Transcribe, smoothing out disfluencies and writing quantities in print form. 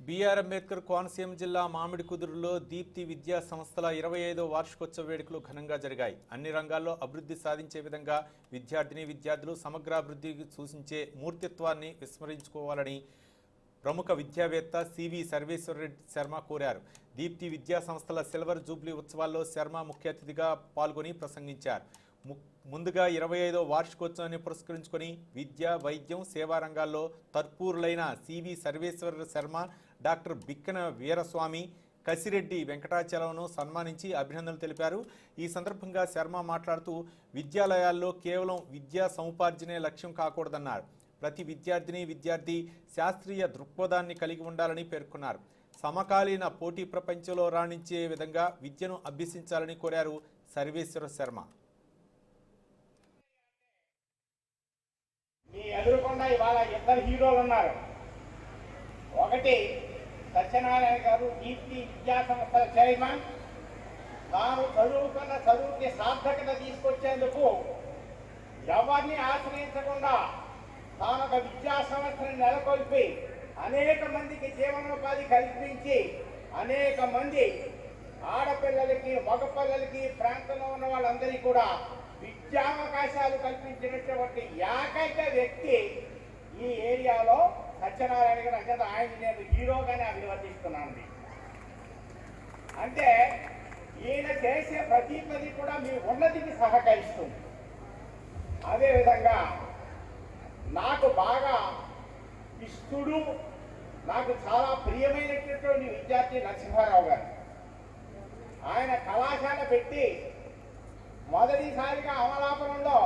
BR Ambedkar Konaseema జిల్లా మామిడికుదురులో దీప్తి విద్యా సంస్థల 25వ వార్షికోత్సవ వేడుకలు ఘనంగా జరిగాయి. అన్ని రంగాల్లో అభివృద్ధి సాధించే విధంగా విద్యార్థులు సమగ్రాభివృద్ధికి సూచించే మూర్తిత్వాన్ని విస్మరించుకోవాలని ప్రముఖ విద్యావేత్త సివి సర్వేశ్వరరెడ్డి శర్మ కోరారు. దీప్తి విద్యా సంస్థల సిల్వర్ జూబ్లీ ఉత్సవాల్లో శర్మ ముఖ్య అతిథిగా పాల్గొని ప్రసంగించారు. ముందుగా 25వ వార్షికోత్సవాన్ని పురస్కరించుకొని విద్య, వైద్యం, సేవా రంగాల్లో తర్పూరులైన సివి సర్వేశ్వర శర్మ, డాక్టర్ బిక్కన వీరస్వామి, కసిరెడ్డి వెంకటాచలంను సన్మానించి అభినందనలు తెలిపారు. ఈ సందర్భంగా శర్మ మాట్లాడుతూ విద్యాలయాల్లో కేవలం విద్యా సముపార్జనే లక్ష్యం కాకూడదన్నారు. ప్రతి విద్యార్థి శాస్త్రీయ దృక్పథాన్ని కలిగి ఉండాలని పేర్కొన్నారు. సమకాలీన పోటీ ప్రపంచంలో రాణించే విధంగా విద్యను అభ్యసించాలని కోరారు సర్వేశ్వర శర్మ. మీ ఎదురుకుండా ఇవాళ ఇద్దరు హీరోలు ఉన్నారు. ఒకటి సత్యనారాయణ గారు, దీప్తి విద్యా సంస్థల చైర్మన్. తాను చదువుకున్న చదువుకి సార్థకత తీసుకొచ్చేందుకు ఎవరిని ఆశ్రయించకుండా తాను ఒక విద్యా సంస్థను నెలకొల్పి అనేక మందికి జీవనోపాధి కల్పించి అనేక మంది ఆడపిల్లలకి, మగపిల్లలకి, ప్రాంతంలో ఉన్న వాళ్ళందరికీ కూడా విద్యావకాశాలు కల్పించినటువంటి ఏకైక వ్యక్తి ఈ ఏరియాలో సత్యనారాయణ గారు. అంటే ఆయన నేను హీరోగానే అభివర్తిస్తున్నాను. అంటే ఈయన చేసే ప్రతి పది కూడా మీ ఉన్నతికి సహకరిస్తుంది. అదేవిధంగా నాకు బాగా ఇష్టడు, నాకు చాలా ప్రియమైనటువంటి విద్యార్థి నరసింహారావు గారు. ఆయన కళాశాల పెట్టి మొదటిసారిగా అమలాపురంలో